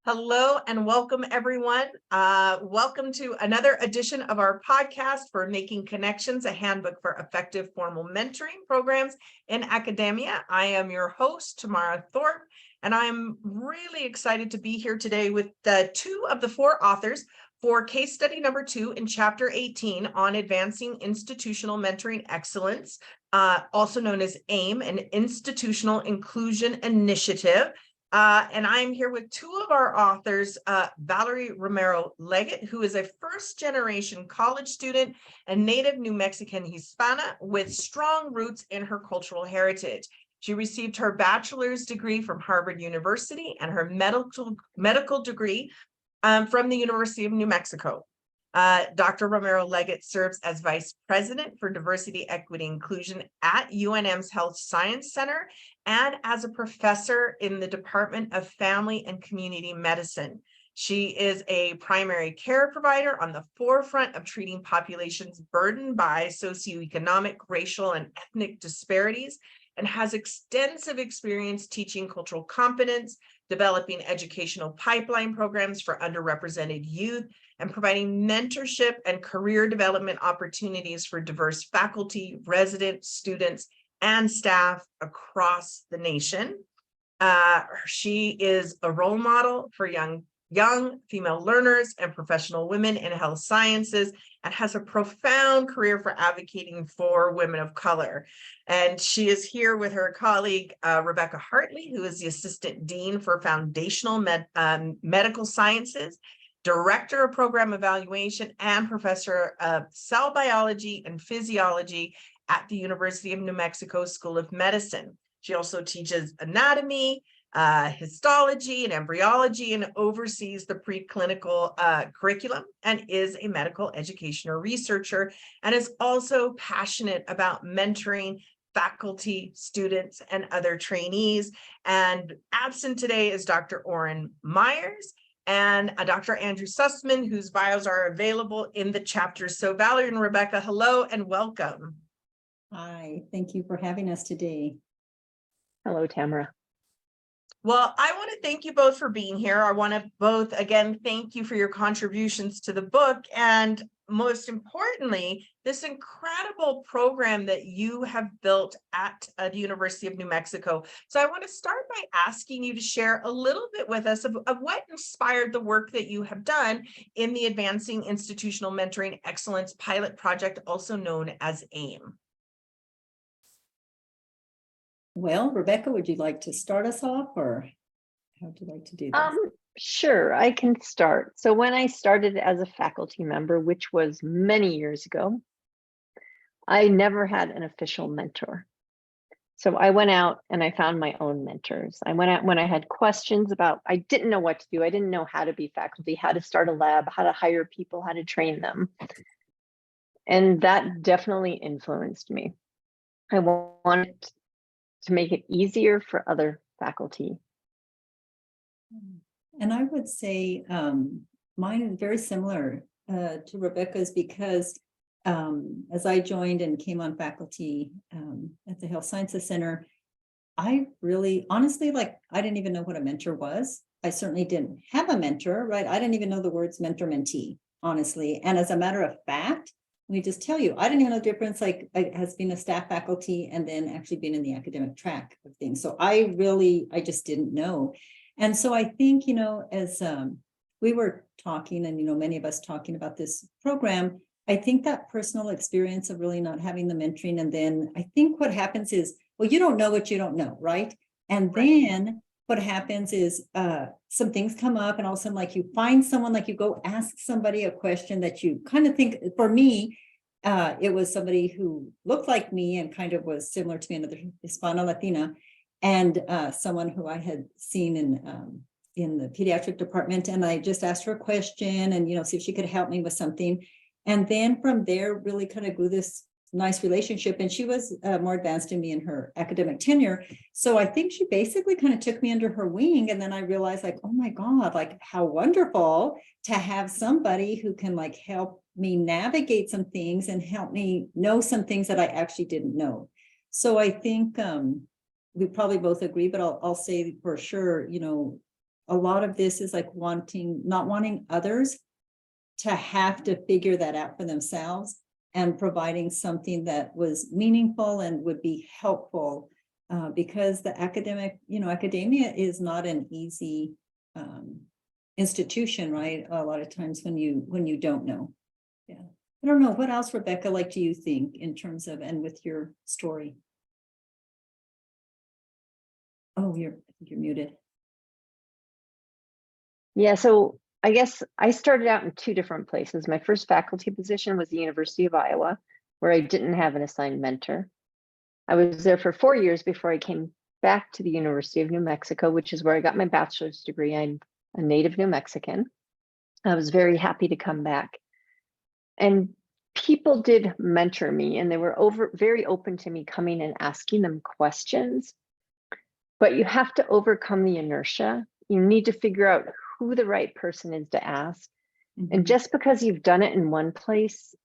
Hello and welcome, everyone. Welcome to another edition of our podcast for Making Connections, a handbook for effective formal mentoring programs in academia. I am your host, Tamara Thorpe, and I'm really excited to be here today with two of the four authors for case study number 2 in chapter 18 on advancing institutional mentoring excellence, also known as AIME, an institutional inclusion initiative. And I'm here with two of our authors, Valerie Romero Leggett, who is a first-generation college student and native New Mexican Hispana with strong roots in her cultural heritage. She received her bachelor's degree from Harvard University and her medical degree from the University of New Mexico. Dr. Romero Leggett serves as Vice President for Diversity, Equity, Inclusion at UNM's Health Science Center and as a professor in the Department of Family and Community Medicine. She is a primary care provider on the forefront of treating populations burdened by socioeconomic, racial, and ethnic disparities, and has extensive experience teaching cultural competence, developing educational pipeline programs for underrepresented youth, and providing mentorship and career development opportunities for diverse faculty, residents, students, and staff across the nation. She is a role model for young female learners and professional women in health sciences, and has a profound career for advocating for women of color. And she is here with her colleague, Rebecca Hartley, who is the Assistant Dean for Foundational Medical Sciences, Director of Program Evaluation, and Professor of Cell Biology and Physiology at the University of New Mexico School of Medicine. She also teaches anatomy, histology, and embryology, and oversees the preclinical curriculum, and is a medical educator researcher, and is also passionate about mentoring faculty, students, and other trainees. And absent today is Dr. Orrin Myers and Dr. Andrew Sussman, whose bios are available in the chapters. So Valerie and Rebecca, hello and welcome. Hi, thank you for having us today. Hello, Tamara. Well, I want to thank you both for being here. I want to both, again, thank you for your contributions to the book, and most importantly, this incredible program that you have built at the University of New Mexico. So I want to start by asking you to share a little bit with us of what inspired the work that you have done in the Advancing Institutional Mentoring Excellence pilot project, also known as AIME. Well, Rebecca, would you like to start us off, or how would you like to do this? Sure, I can start. So when I started as a faculty member, which was many years ago, I never had an official mentor. So I went out and I found my own mentors. I went out when I had questions about, I didn't know what to do. I didn't know how to be faculty, how to start a lab, how to hire people, how to train them. And that definitely influenced me. I wanted to make it easier for other faculty. And I would say mine is very similar to Rebecca's, because as I joined and came on faculty at the Health Sciences Center, I really, honestly, I didn't even know what a mentor was. I certainly didn't have a mentor, right? I didn't even know the words mentor-mentee, honestly. And as a matter of fact, let me just tell you, I didn't even know the difference, as being a staff faculty and then actually being in the academic track of things. So I just didn't know. And so I think, as we were talking and, many of us talking about this program, I think that personal experience of really not having the mentoring. And then I think what happens is, well, you don't know what you don't know, right? And then what happens is some things come up, and all of a sudden, you find someone, you go ask somebody a question that you kind of think, for me, it was somebody who looked like me and kind of was similar to me, another Hispana Latina, and someone who I had seen in the pediatric department. And I just asked her a question and, see if she could help me with something. And then from there, really kind of grew this nice relationship. And she was more advanced than me in her academic tenure. So I think she basically kind of took me under her wing. And then I realized, oh my God, how wonderful to have somebody who can help me navigate some things and help me know some things that I actually didn't know. So I think we probably both agree, but I'll say for sure, a lot of this is like not wanting others to have to figure that out for themselves, and providing something that was meaningful and would be helpful, because the academia is not an easy institution, right? A lot of times when you don't know. Yeah. I don't know. What else, Rebecca, like, do you think in terms of, and with your story? Oh, I think you're muted. Yeah, so I guess I started out in two different places. My first faculty position was the University of Iowa, where I didn't have an assigned mentor. I was there for 4 years before I came back to the University of New Mexico, which is where I got my bachelor's degree. I'm a native New Mexican. I was very happy to come back. And people did mentor me, and they were very open to me coming and asking them questions. But you have to overcome the inertia. You need to figure out who the right person is to ask. And just because you've done it in one place,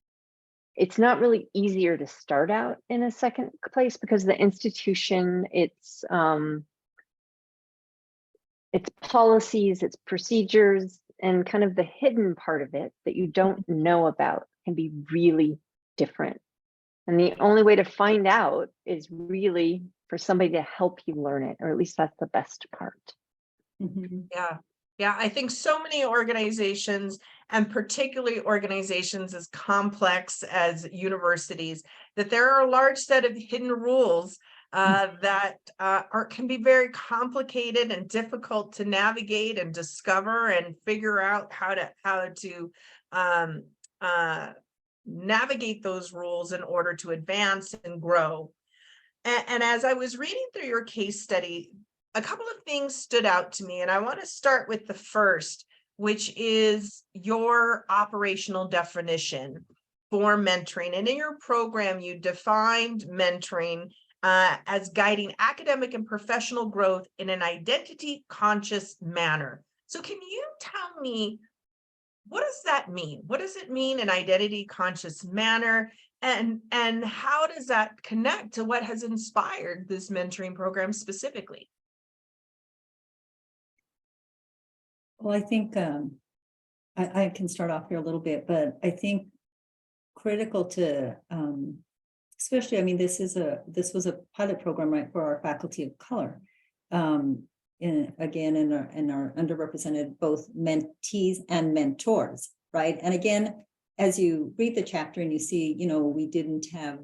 it's not really easier to start out in a second place, because the institution, its policies, its procedures, and kind of the hidden part of it that you don't know about can be really different. And the only way to find out is really for somebody to help you learn it, or at least that's the best part. Yeah. Yeah, I think so many organizations, and particularly organizations as complex as universities, that there are a large set of hidden rules that can be very complicated and difficult to navigate and discover and figure out how to navigate those rules in order to advance and grow. And as I was reading through your case study, a couple of things stood out to me, and I want to start with the first, which is your operational definition for mentoring. And in your program, you defined mentoring as guiding academic and professional growth in an identity-conscious manner. So can you tell me, what does that mean? What does it mean, an identity-conscious manner? And how does that connect to what has inspired this mentoring program specifically? Well, I think I can start off here a little bit, but I think critical to especially, I mean, this was a pilot program, right, for our faculty of color. In our underrepresented, both mentees and mentors, right? And again, as you read the chapter and you see, we didn't have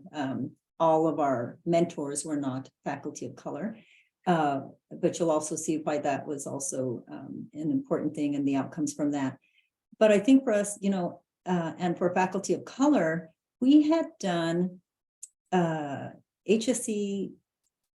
all of our mentors were not faculty of color. But you'll also see why that was also an important thing and the outcomes from that. But I think for us, and for faculty of color, we had done HSC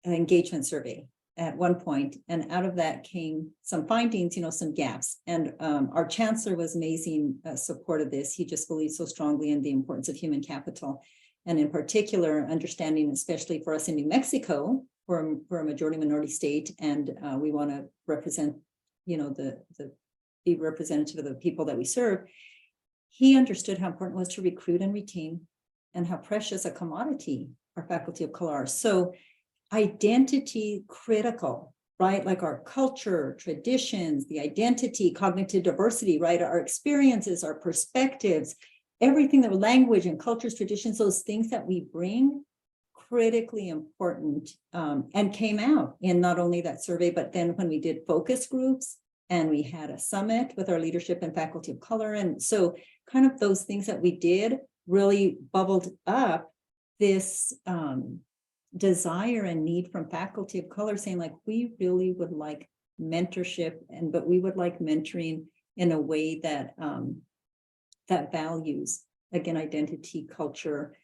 engagement survey at one point, and out of that came some findings, some gaps. And our chancellor was amazing support of this. He just believed so strongly in the importance of human capital, and in particular, understanding, especially for us in New Mexico, we're a majority minority state, and we want to represent, be representative of the people that we serve. He understood how important it was to recruit and retain, and how precious a commodity our faculty of color are. So identity critical, right? Like our culture, traditions, the identity, cognitive diversity, right? Our experiences, our perspectives, everything, that language and cultures, traditions, those things that we bring, critically important, and came out in not only that survey, but then when we did focus groups and we had a summit with our leadership and faculty of color. And so kind of those things that we did really bubbled up this desire and need from faculty of color, saying like, we really would like mentorship, but we would like mentoring in a way that that values, again, identity, culture.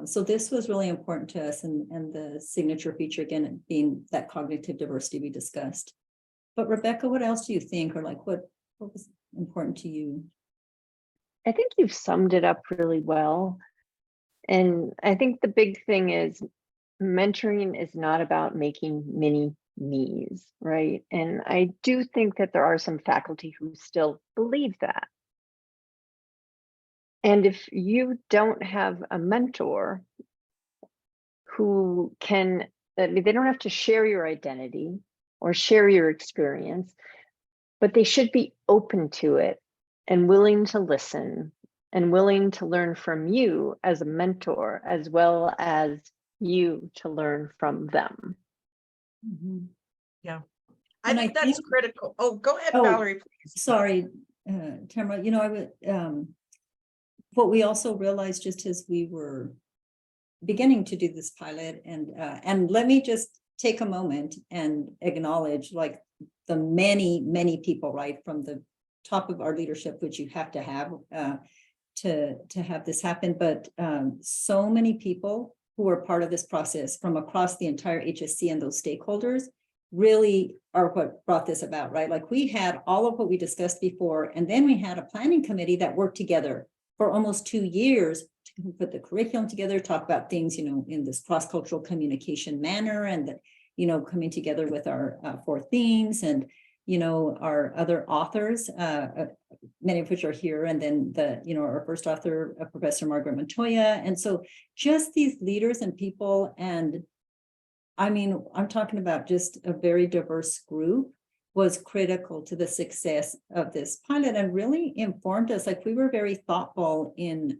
So this was really important to us, and the signature feature, again, being that cognitive diversity we discussed. But Rebecca, what else do you think, or like what was important to you? I think you've summed it up really well. And I think the big thing is mentoring is not about making mini me's, right? And I do think that there are some faculty who still believe that. And if you don't have a mentor who can, they don't have to share your identity or share your experience, but they should be open to it and willing to listen and willing to learn from you as a mentor, as well as you to learn from them. Mhm. I And think I that's think- critical. Oh, go ahead, Oh, Valerie, please. Sorry, Tamara, you know, I would, what we also realized just as we were beginning to do this pilot, and let me just take a moment and acknowledge like the many people, right, from the top of our leadership, which you have to have this happen, but so many people who are part of this process from across the entire HSC and those stakeholders really are what brought this about, right? Like we had all of what we discussed before, and then we had a planning committee that worked together for almost 2 years to put the curriculum together, talk about things, you know, in this cross-cultural communication manner, and that, you know, coming together with our 4 themes and, you know, our other authors, many of which are here, and then our first author, Professor Margaret Montoya. And so just these leaders and people, and I mean, I'm talking about just a very diverse group, was critical to the success of this pilot and really informed us. Like we were very thoughtful in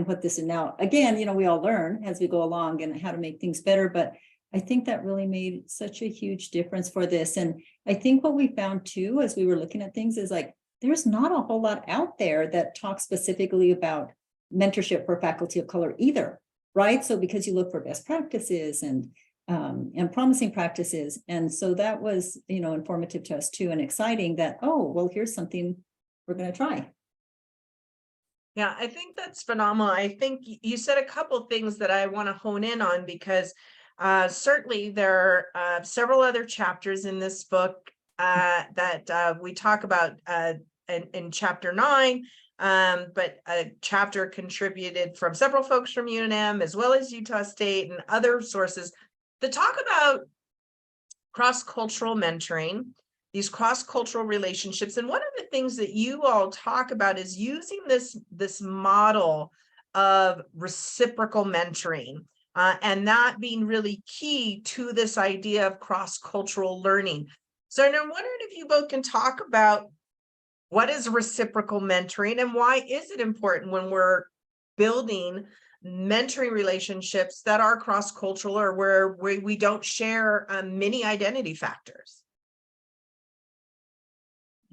what this is now. Again, you know, we all learn as we go along and how to make things better, but I think that really made such a huge difference for this. And I think what we found too, as we were looking at things, is like, there's not a whole lot out there that talks specifically about mentorship for faculty of color either, right? So because you look for best practices and promising practices. And so that was, you know, informative to us too, and exciting that, oh, well, here's something we're going to try. Yeah, I think that's phenomenal. I think you said a couple of things that I want to hone in on, because certainly there are several other chapters in this book that we talk about in chapter 9, but a chapter contributed from several folks from UNM as well as Utah State and other sources that talk about cross-cultural mentoring, these cross-cultural relationships. And one of the things that you all talk about is using this model of reciprocal mentoring, and that being really key to this idea of cross-cultural learning. So I'm wondering if you both can talk about what is reciprocal mentoring and why is it important when we're building mentoring relationships that are cross-cultural or where we don't share many identity factors.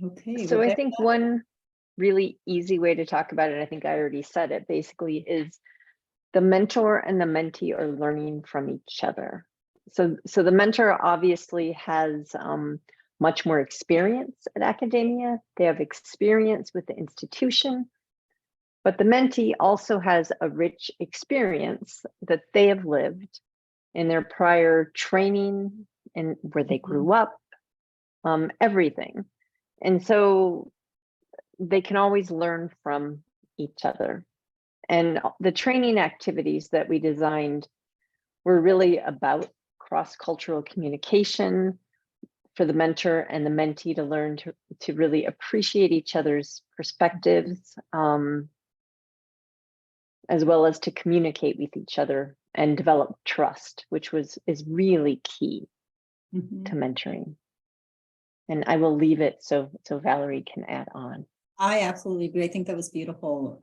Okay. So I Rebecca? think one really easy way to talk about it, I think I already said it, basically is the mentor and the mentee are learning from each other. So the mentor obviously has much more experience at academia. They have experience with the institution, but the mentee also has a rich experience that they have lived in their prior training and where they grew up, everything. And so they can always learn from each other. And the training activities that we designed were really about cross-cultural communication for the mentor and the mentee to learn to really appreciate each other's perspectives, as well as to communicate with each other and develop trust, which is really key to mentoring. And I will leave it so Valerie can add on. I absolutely agree. I think that was beautiful,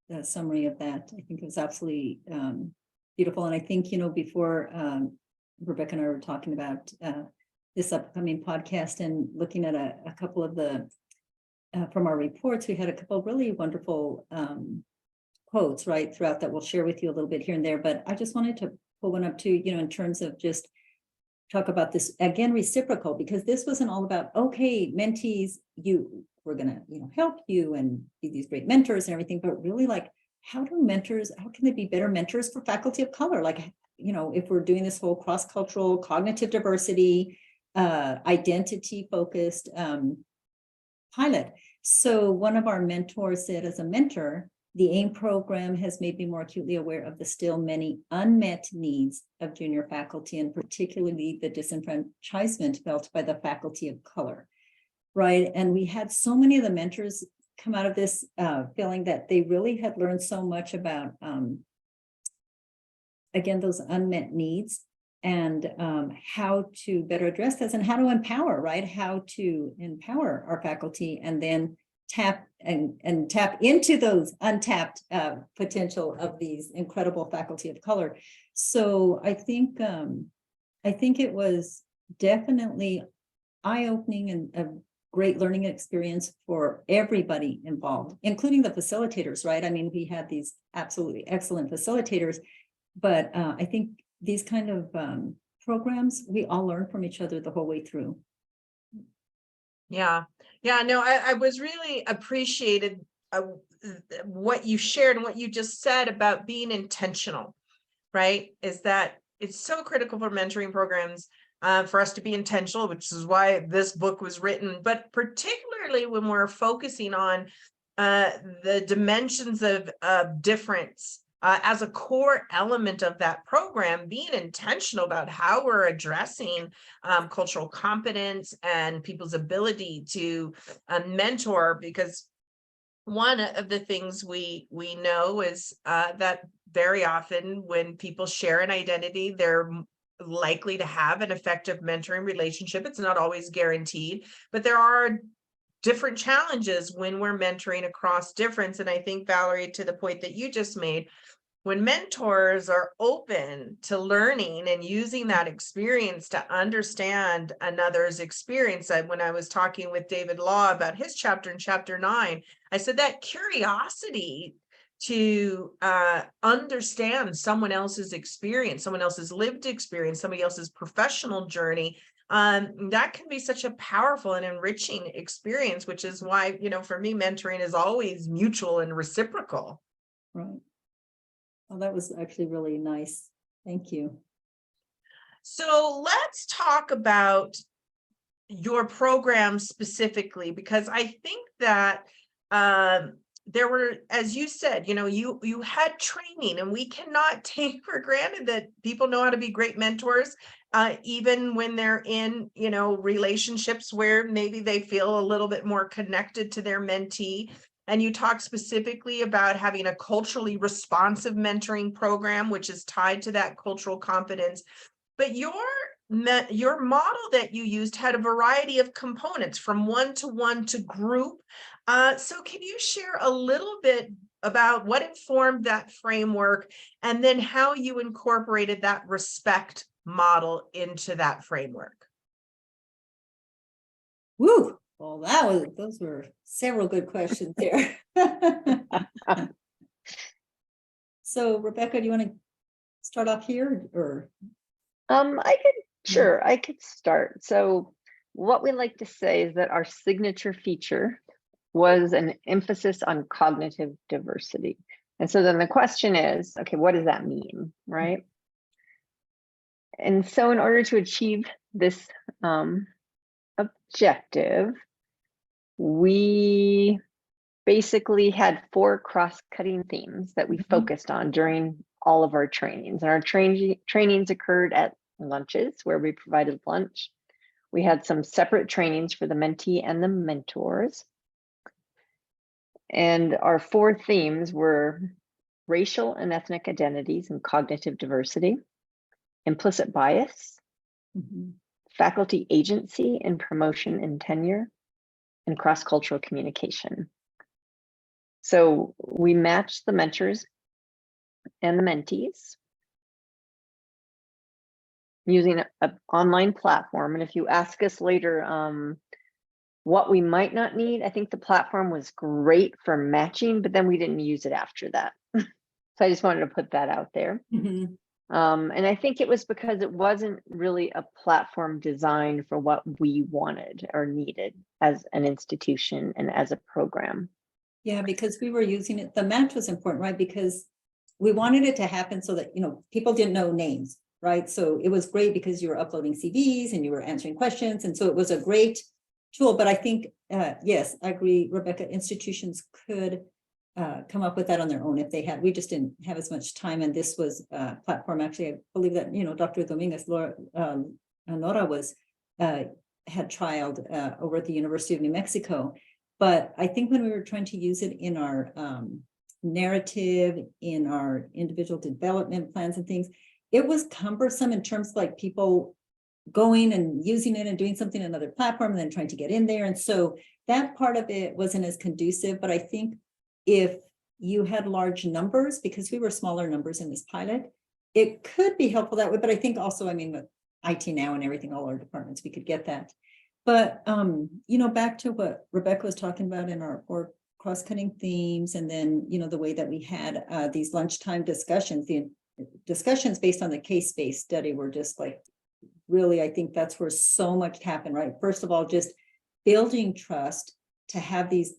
the summary of that. I think it was absolutely beautiful. And I think, you know, before Rebecca and I were talking about this upcoming podcast and looking at a couple of the, from our reports, we had a couple of really wonderful quotes, right, throughout that we'll share with you a little bit here and there. But I just wanted to pull one up too, you know, in terms of just talk about this again, reciprocal, because this wasn't all about, okay, mentees, we're gonna, you know, help you and be these great mentors and everything, but really like, how can they be better mentors for faculty of color? Like, you know, if we're doing this whole cross-cultural cognitive diversity, identity focused pilot. So one of our mentors said, as a mentor, the AIME program has made me more acutely aware of the still many unmet needs of junior faculty, and particularly the disenfranchisement felt by the faculty of color, right? And we had so many of the mentors come out of this feeling that they really had learned so much about, again, those unmet needs, and how to better address this and how to empower, right? How to empower our faculty and then tap into those untapped potential of these incredible faculty of color. So I think it was definitely eye-opening and a great learning experience for everybody involved, including the facilitators, right? I mean, we had these absolutely excellent facilitators, but I think these kind of programs, we all learn from each other the whole way through. Yeah. Yeah, no, I was really appreciated what you shared and what you just said about being intentional, right? Is that it's so critical for mentoring programs for us to be intentional, which is why this book was written, but particularly when we're focusing on the dimensions of difference as a core element of that program, being intentional about how we're addressing cultural competence and people's ability to mentor, because one of the things we know is that very often when people share an identity, they're likely to have an effective mentoring relationship. It's not always guaranteed, but there are different challenges when we're mentoring across difference. And I think, Valerie, to the point that you just made, when mentors are open to learning and using that experience to understand another's experience, when I was talking with David Law about his chapter in chapter 9, I said that curiosity to understand someone else's experience, someone else's lived experience, somebody else's professional journey, that can be such a powerful and enriching experience, which is why, for me, mentoring is always mutual and reciprocal. Right. Well, that was actually really nice. Thank you. So let's talk about your program specifically, because I think that there were, as you said, you had training, and we cannot take for granted that people know how to be great mentors, even when they're in, relationships where maybe they feel a little bit more connected to their mentee. And you talk specifically about having a culturally responsive mentoring program, which is tied to that cultural competence. But your model that you used had a variety of components, from one-to-one to group. So can you share a little bit about what informed that framework, and then how you incorporated that respect model into that framework? Woo! Well, those were several good questions there. So, Rebecca, do you want to start off here, or? I could start. So what we like to say is that our signature feature was an emphasis on cognitive diversity. And so then the question is, okay, what does that mean, right? And so in order to achieve this objective, we basically had 4 cross-cutting themes that we focused on during all of our trainings. And our trainings occurred at lunches, where we provided lunch. We had some separate trainings for the mentee and the mentors. And our 4 themes were racial and ethnic identities and cognitive diversity, implicit bias, faculty agency in promotion and tenure, and cross-cultural communication. So we matched the mentors and the mentees using an online platform. And if you ask us later what we might not need, I think the platform was great for matching, but then we didn't use it after that. So I just wanted to put that out there. And I think it was because it wasn't really a platform designed for what we wanted or needed as an institution and as a program. Yeah, because we were using it, the match was important, right? Because we wanted it to happen so that, people didn't know names, right? So it was great because you were uploading CVs and you were answering questions. And so it was a great tool. But I think, yes, I agree, Rebecca, institutions could come up with that on their own if they had. We just didn't have as much time. And this was a platform, actually, I believe that, Dr. Dominguez, Nora was, had trialed over at the University of New Mexico. But I think when we were trying to use it in our narrative, in our individual development plans and things, it was cumbersome in terms of like people going and using it and doing something on another platform and then trying to get in there. And so that part of it wasn't as conducive, but I think if you had large numbers, because we were smaller numbers in this pilot, it could be helpful that way. But I think also, I mean, with IT now and everything, all our departments, we could get that. But, back to what Rebecca was talking about in our cross-cutting themes, and then, the way that we had these lunchtime discussions, the discussions based on the case-based study were just like, really, I think that's where so much happened, right? First of all, just building trust to have these,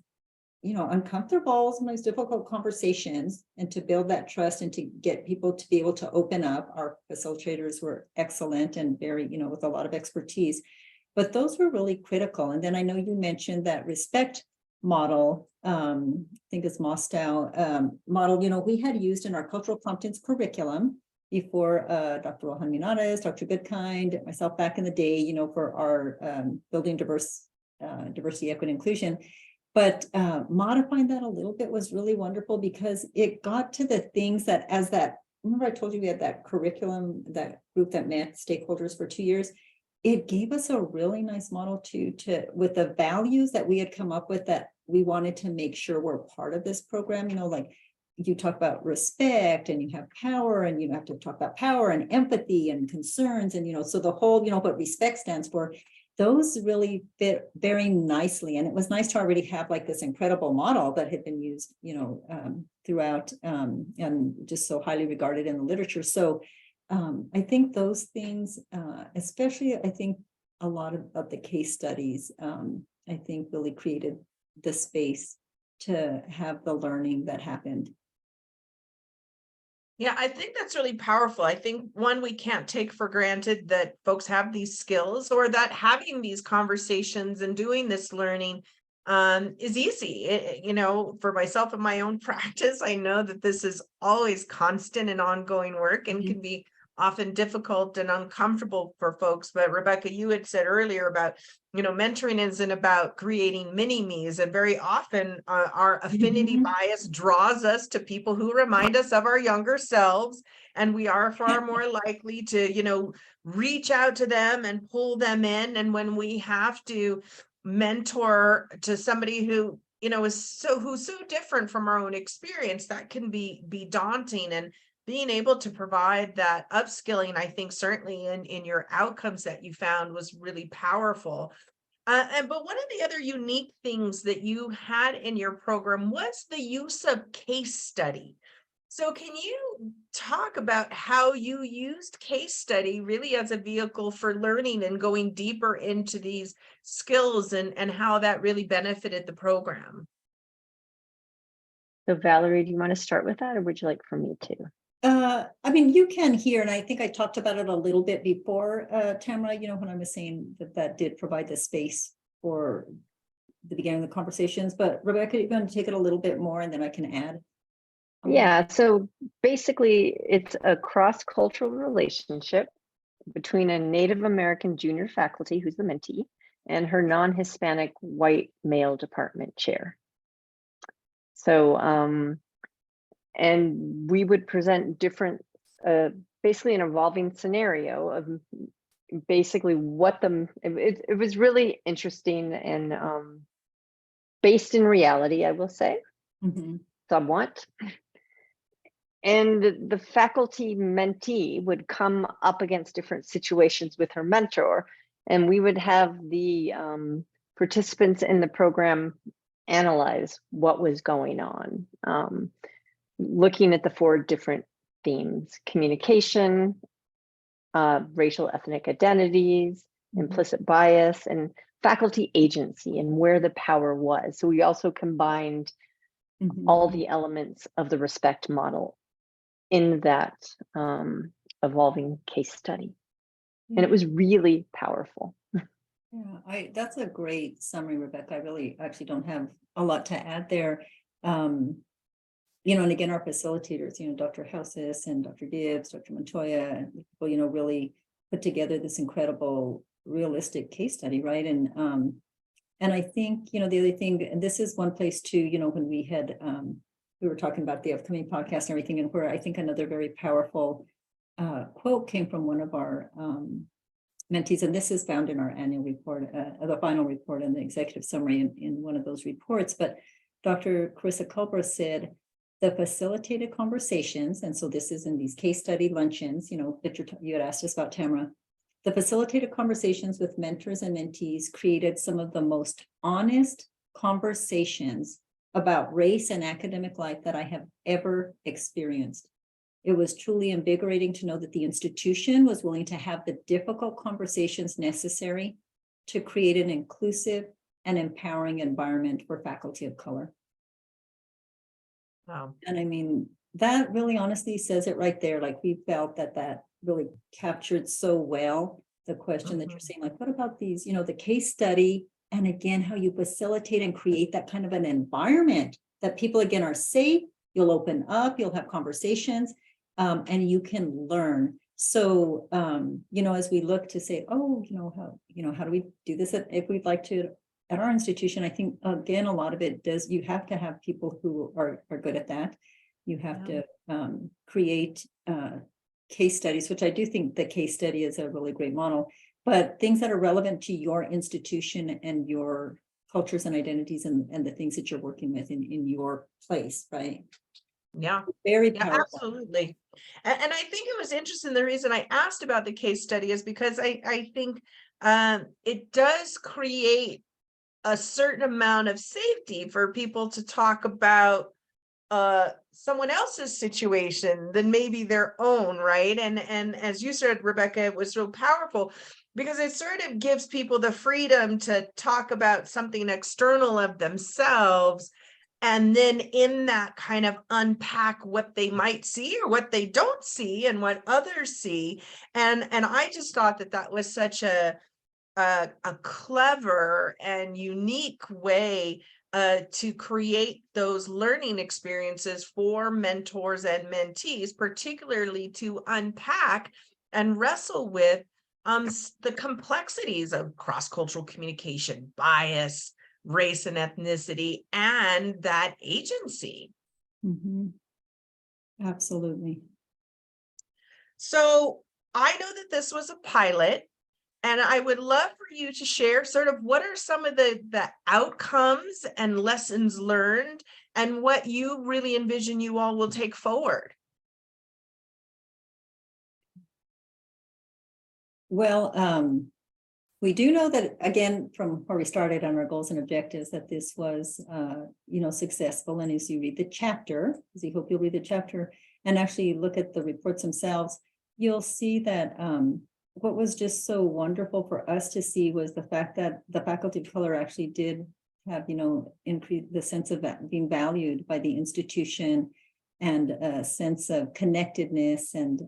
uncomfortable, sometimes difficult conversations, and to build that trust and to get people to be able to open up. Our facilitators were excellent and very, with a lot of expertise, but those were really critical. And then I know you mentioned that respect model, I think it's Mostow model, we had used in our cultural competence curriculum before Dr. Rohan Minares, Dr. Goodkind, myself back in the day, for our building diversity, equity, inclusion. But modifying that a little bit was really wonderful, because it got to the things that, remember I told you we had that curriculum, that group that met stakeholders for 2 years. It gave us a really nice model to with the values that we had come up with, that we wanted to make sure we're part of this program, like you talk about respect, and you have power, and you have to talk about power and empathy and concerns. And, so the whole, what respect stands for, those really fit very nicely. And it was nice to already have like this incredible model that had been used, throughout and just so highly regarded in the literature. So I think those things, especially, I think a lot of the case studies, I think really created the space to have the learning that happened. Yeah, I think that's really powerful. I think we can't take for granted that folks have these skills, or that having these conversations and doing this learning is easy. For myself and my own practice, I know that this is always constant and ongoing work, and can be often difficult and uncomfortable for folks. But Rebecca, you had said earlier about, mentoring isn't about creating mini-me's, and very often our affinity bias draws us to people who remind us of our younger selves, and we are far more likely to, reach out to them and pull them in. And when we have to mentor to somebody who, who's so different from our own experience, that can be daunting. And being able to provide that upskilling, I think certainly in your outcomes that you found, was really powerful. But one of the other unique things that you had in your program was the use of case study. So can you talk about how you used case study really as a vehicle for learning and going deeper into these skills, and how that really benefited the program? So Valerie, do you want to start with that, or would you like for me to? I mean, you can hear, and I think I talked about it a little bit before, Tamara, when I was saying that did provide the space for the beginning of the conversations. But Rebecca, you're going to take it a little bit more, and then I can add. Yeah, so basically it's a cross-cultural relationship between a Native American junior faculty, who's the mentee, and her non-Hispanic white male department chair. So, and we would present different, basically an evolving scenario of basically what it was really interesting and based in reality, I will say, somewhat. And the faculty mentee would come up against different situations with her mentor, and we would have the participants in the program analyze what was going on, looking at the 4 different themes: communication, racial ethnic identities, implicit bias, and faculty agency, and where the power was. So we also combined all the elements of the respect model in that evolving case study. And it was really powerful. Yeah, that's a great summary, Rebecca. I really actually don't have a lot to add there. And again, our facilitators, Dr. Houses and Dr. Gibbs, Dr. Montoya, people, really put together this incredible, realistic case study, right? And I think, the other thing, and this is one place too, when we had, we were talking about the upcoming podcast and everything, and where I think another very powerful quote came from one of our mentees, and this is found in our annual report, the final report and the executive summary in one of those reports. But Dr. Carissa Culber said, the facilitated conversations, and so this is in these case study luncheons, that you had asked us about, Tamara. The facilitated conversations with mentors and mentees created some of the most honest conversations about race and academic life that I have ever experienced. It was truly invigorating to know that the institution was willing to have the difficult conversations necessary to create an inclusive and empowering environment for faculty of color. Wow. And I mean, that really honestly says it right there. Like, we felt that really captured so well the question that you're saying, like, what about these, the case study, and again, how you facilitate and create that kind of an environment that people, again, are safe, you'll open up, you'll have conversations, and you can learn. So, as we look to say, how do we do this if we'd like to at our institution, I think, again, a lot of it does, you have to have people who are good at that. You have to create case studies, which I do think the case study is a really great model, but things that are relevant to your institution and your cultures and identities and the things that you're working with in your place, right? Yeah. Very Yeah, powerful. absolutely. And I think it was interesting. The reason I asked about the case study is because I think it does create a certain amount of safety for people to talk about someone else's situation than maybe their own, right? And as you said, Rebecca, it was so powerful because it sort of gives people the freedom to talk about something external of themselves, and then in that kind of unpack what they might see or what they don't see and what others see. And I just thought that was such a clever and unique way to create those learning experiences for mentors and mentees, particularly to unpack and wrestle with the complexities of cross-cultural communication, bias, race and ethnicity, and that agency. Mm-hmm. Absolutely. So I know that this was a pilot, and I would love for you to share sort of what are some of the outcomes and lessons learned and what you really envision you all will take forward. Well, we do know that, again, from where we started on our goals and objectives, that this was, successful. And as you read the chapter, as I hope you'll read the chapter and actually look at the reports themselves, you'll see that what was just so wonderful for us to see was the fact that the faculty of color actually did have, increase the sense of being valued by the institution and a sense of connectedness and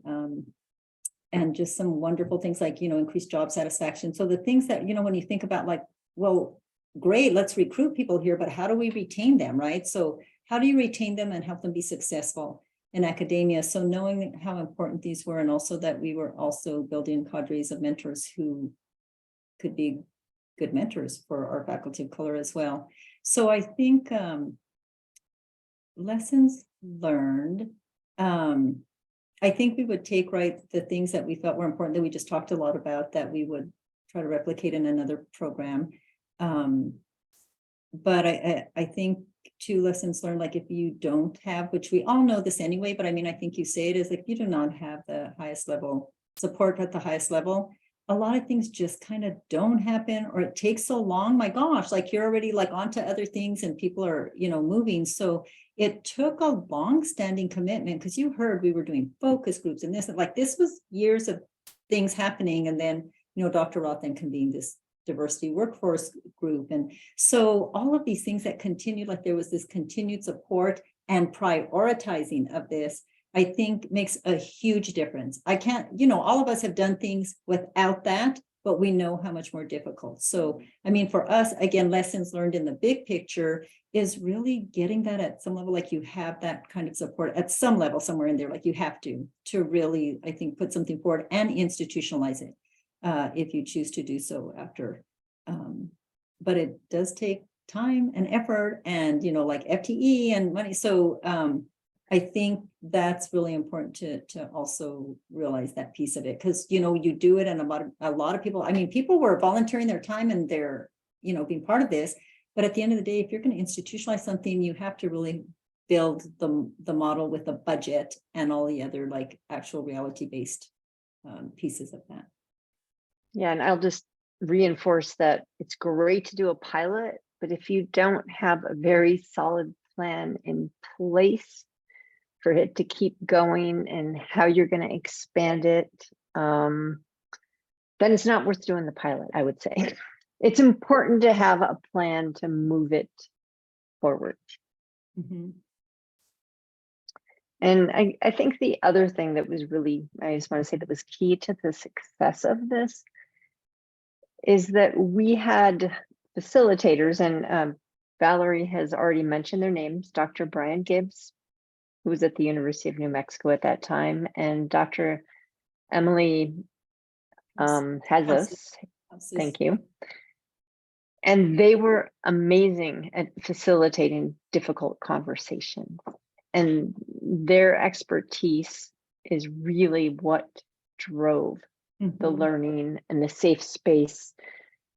just some wonderful things like, increased job satisfaction. So the things that, when you think about, like, well, great, let's recruit people here, but how do we retain them, right? So how do you retain them and help them be successful in academia? So knowing how important these were, and also that we were also building cadres of mentors who could be good mentors for our faculty of color as well. So I think lessons learned, I think we would take the things that we felt were important that we just talked a lot about, that we would try to replicate in another program. But I think 2 lessons learned, like, if you don't have, which we all know this anyway, but I mean, I think you say it is, like, if you do not have the highest level support at the highest level, a lot of things just kind of don't happen, or it takes so long. My gosh, like, you're already like onto other things and people are, moving. So it took a long-standing commitment, because you heard we were doing focus groups and this, like, this was years of things happening. And then, Dr. Roth then convened this diversity workforce group. And so all of these things that continued, like, there was this continued support and prioritizing of this, I think makes a huge difference. I can't, all of us have done things without that, but we know how much more difficult. So, I mean, for us, again, lessons learned in the big picture is really getting that at some level, like, you have that kind of support at some level somewhere in there, like, you have to really, I think, put something forward and institutionalize it if you choose to do so after. But it does take time and effort and, like, FTE and money. So, I think that's really important to also realize that piece of it, because you do it, and a lot of people, I mean, people were volunteering their time and they're being part of this. But at the end of the day, if you're going to institutionalize something, you have to really build the model with a budget and all the other like actual reality-based pieces of that. Yeah, and I'll just reinforce that it's great to do a pilot, but if you don't have a very solid plan in place for it to keep going and how you're going to expand it, then it's not worth doing the pilot, I would say. It's important to have a plan to move it forward. Mm-hmm. And I think the other thing that was really, I just want to say that was key to the success of this is that we had facilitators, and Valerie has already mentioned their names, Dr. Brian Gibbs, who was at the University of New Mexico at that time, and Dr. Emily Hazes, thank you. And they were amazing at facilitating difficult conversations. And their expertise is really what drove the learning and the safe space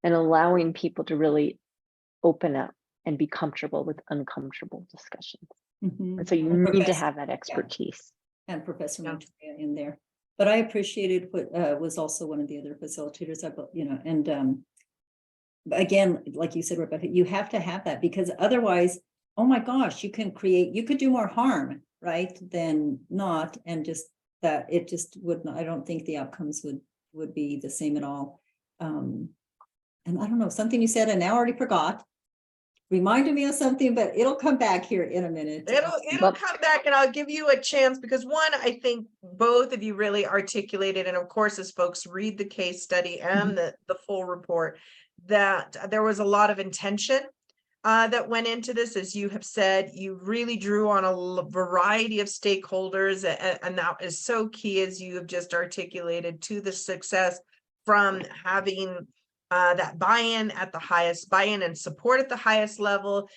and allowing people to really open up and be comfortable with uncomfortable discussions. And so you need to have that expertise. Yeah. And Professor Montoya in there. But I appreciated what was also one of the other facilitators, and again, like you said, Rebecca, you have to have that, because otherwise, oh my gosh, you could do more harm, right, than not. And just that it just would not, I don't think the outcomes would be the same at all. And I don't know, something you said, and now I already forgot. Reminded me of something, but it'll come back here in a minute. It'll come back, and I'll give you a chance, because one, I think both of you really articulated, and of course, as folks read the case study and the full report, that there was a lot of intention that went into this. As you have said, you really drew on a variety of stakeholders, and that is so key, as you have just articulated, to the success, from having that buy-in and support at the highest level,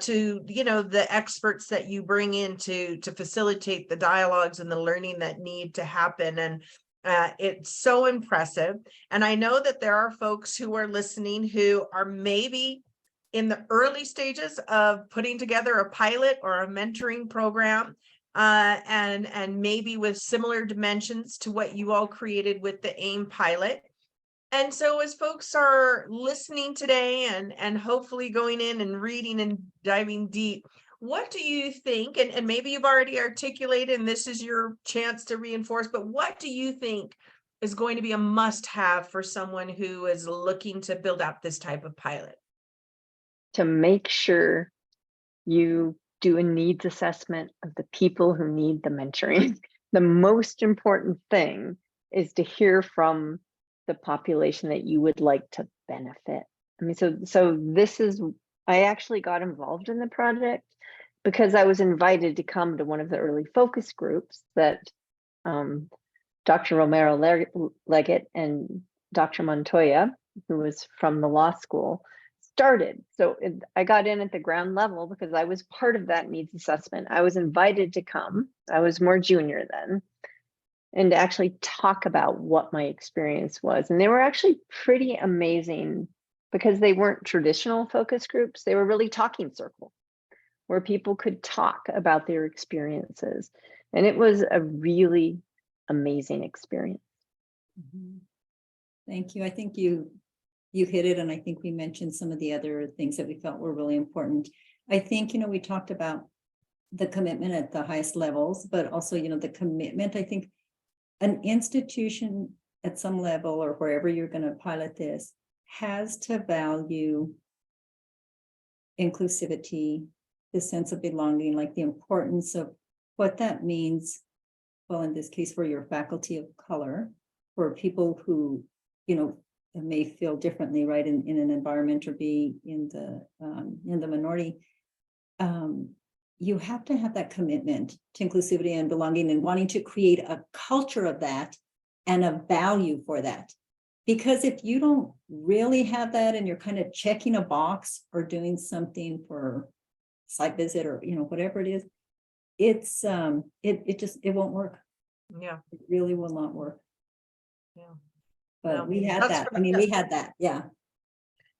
to the experts that you bring in to facilitate the dialogues and the learning that need to happen. And it's so impressive. And I know that there are folks who are listening who are maybe in the early stages of putting together a pilot or a mentoring program, and maybe with similar dimensions to what you all created with the AIME pilot. And so as folks are listening today and hopefully going in and reading and diving deep, what do you think, and maybe you've already articulated, and this is your chance to reinforce, but what do you think is going to be a must-have for someone who is looking to build out this type of pilot? To make sure you do a needs assessment of the people who need the mentoring. The most important thing is to hear from the population that you would like to benefit. I mean, so this is, I actually got involved in the project because I was invited to come to one of the early focus groups that Dr. Romero-Leggett and Dr. Montoya, who was from the law school, started. So I got in at the ground level because I was part of that needs assessment. I was invited to come. I was more junior then, and to actually talk about what my experience was. And they were actually pretty amazing because they weren't traditional focus groups. They were really talking circles where people could talk about their experiences. And it was a really amazing experience. Thank you. I think you hit it. And I think we mentioned some of the other things that we felt were really important. I think, we talked about the commitment at the highest levels, but also, the commitment. I think an institution at some level, or wherever you're going to pilot this, has to value inclusivity, the sense of belonging, like the importance of what that means. Well, in this case, for your faculty of color, for people who, may feel differently, right, in an environment, or be in the minority. You have to have that commitment to inclusivity and belonging, and wanting to create a culture of that and a value for that. Because if you don't really have that, and you're kind of checking a box or doing something for site visit, or whatever it is, it won't work. Yeah. It really will not work. Yeah. But No, we had that's that. I great. mean, we had that. Yeah.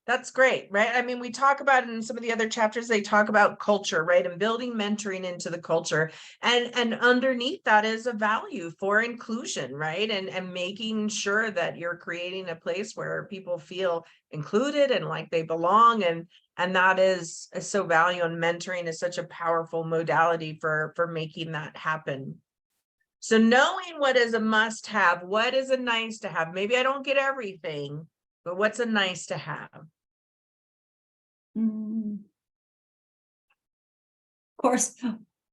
That's great, right? I mean, we talk about it in some of the other chapters, they talk about culture, right? And building mentoring into the culture. And underneath that is a value for inclusion, right? And making sure that you're creating a place where people feel included and like they belong. And that is so value, and mentoring is such a powerful modality for making that happen. So knowing what is a must have, what is a nice to have? Maybe I don't get everything, but what's a nice to have? Of course,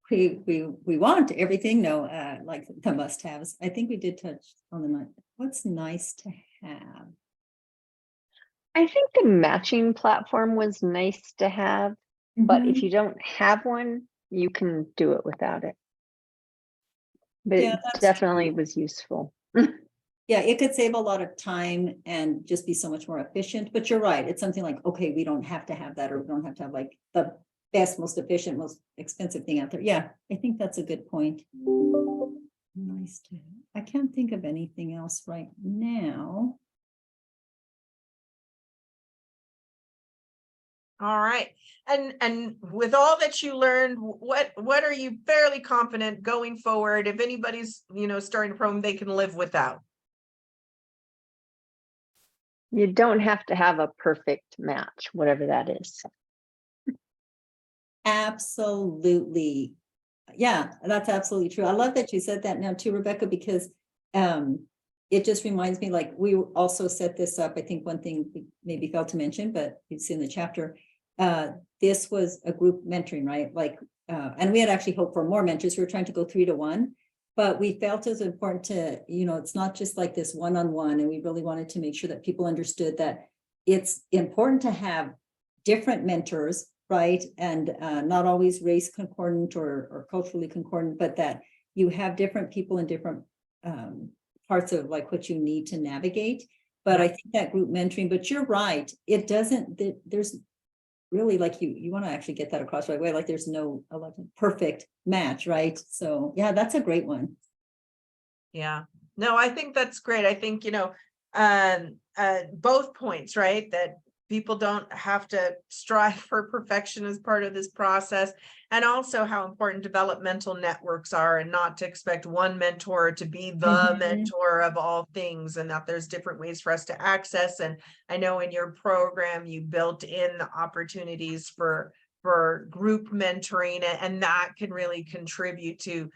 we want everything. No, like the must-haves. I think we did touch on what's nice to have. I think the matching platform was nice to have, but if you don't have one, you can do it without it. But Yeah, it that's definitely true. was useful. Yeah, it could save a lot of time and just be so much more efficient. But you're right. It's something like, okay, we don't have to have that, or we don't have to have like the best, most efficient, most expensive thing out there. Yeah, I think that's a good point. Nice to have. I can't think of anything else right now. All right. And with all that you learned, what are you fairly confident going forward? If anybody's, starting a program they can live without? You don't have to have a perfect match, whatever that is. Absolutely. Yeah, that's absolutely true. I love that you said that now too, Rebecca, because it just reminds me, like, we also set this up. I think one thing we maybe failed to mention, but it's in the chapter. This was a group mentoring, right? Like, and we had actually hoped for more mentors. We were trying to go 3 to 1, but we felt it was important to, it's not just like this one-on-one, and we really wanted to make sure that people understood that it's important to have different mentors, right? And not always race concordant or culturally concordant, but that you have different people in different parts of like what you need to navigate. But I think that group mentoring, but you're right, it doesn't, there's really, like, you want to actually get that across right away, like there's no perfect match, right? So yeah, that's a great one. Yeah, no, I think that's great. I think, both points, right? That people don't have to strive for perfection as part of this process, and also how important developmental networks are, and not to expect one mentor to be the mentor of all things, and that there's different ways for us to access. And I know in your program you built in the opportunities for group mentoring, and that can really contribute to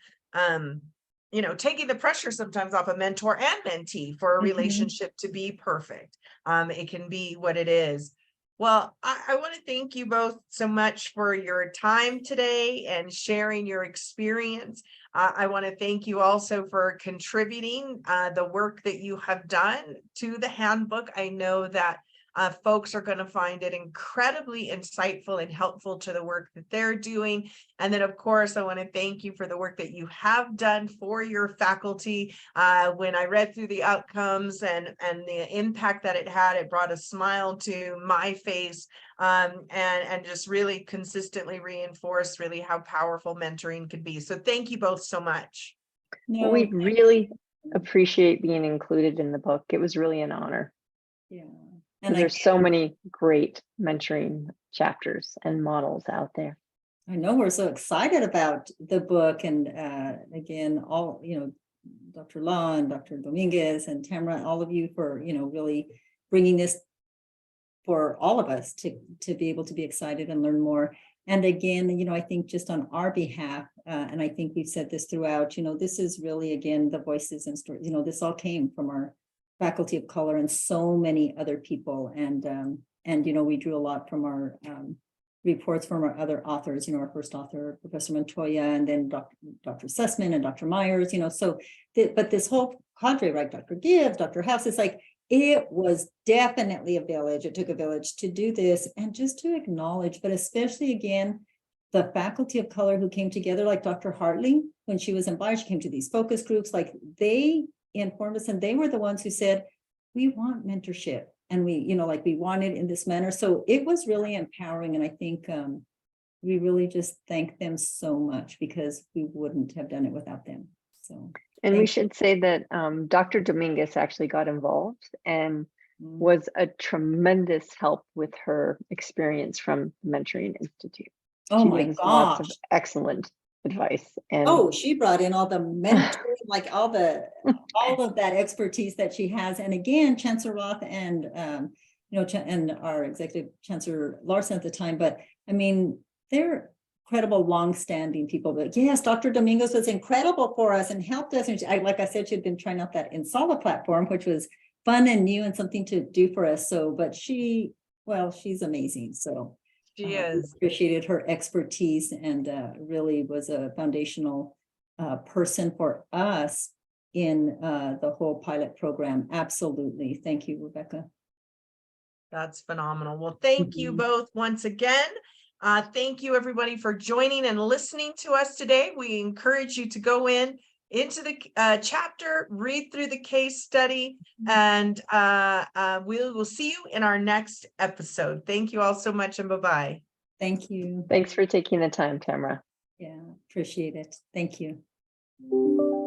taking the pressure sometimes off a mentor and mentee for a relationship to be perfect. It can be what it is. Well, I want to thank you both so much for your time today and sharing your experience. I want to thank you also for contributing the work that you have done to the handbook. I know that folks are going to find it incredibly insightful and helpful to the work that they're doing. And then, of course, I want to thank you for the work that you have done for your faculty. When I read through the outcomes and the impact that it had, it brought a smile to my face, and just really consistently reinforced really how powerful mentoring could be. So thank you both so much. Well, we really appreciate being included in the book. It was really an honor. Yeah. And there's so many great mentoring chapters and models out there. I know we're so excited about the book, and again, all, Dr. Law and Dr. Dominguez and Tamara, all of you for, really bringing this for all of us to be able to be excited and learn more. And again, I think just on our behalf, and I think we've said this throughout, this is really, again, the voices and stories, this all came from our faculty of color and so many other people. And we drew a lot from our reports from our other authors, our first author, Professor Montoya, and then Dr. Sussman and Dr. Myers, but this whole cadre, right? Dr. Gibbs, Dr. House, it's like, it was definitely a village. It took a village to do this, and just to acknowledge, but especially again, the faculty of color who came together, like Dr. Hartley, when she was in Bayer, she came to these focus groups, like they informed us, and they were the ones who said, we want mentorship, and we, we want it in this manner. So it was really empowering. And I think we really just thank them so much because we wouldn't have done it without them. So, And we thank should say that Dr. Dominguez actually got involved and you. was a tremendous help with her experience from the Mentoring Institute. Oh She my gives lots of gosh. excellent advice. And Oh, she brought in all the mentoring, like all of that expertise that she has. And again, Chancellor Roth and and our executive Chancellor Larson at the time. But I mean, they're incredible, long-standing people. But yes, Dr. Domingos was incredible for us and helped us. And like I said, she'd been trying out that Insala platform, which was fun and new and something to do for us. So, but she's amazing. So She we is. appreciated her expertise and really was a foundational person for us in the whole pilot program. Absolutely. Thank you, Rebecca. That's phenomenal. Well, thank you both once again. Thank you, everybody, for joining and listening to us today. We encourage you to go into the chapter, read through the case study, and we will see you in our next episode. Thank you all so much, and bye-bye. Thank you. thanks for taking the time, Tamara. Yeah, appreciate it. Thank you.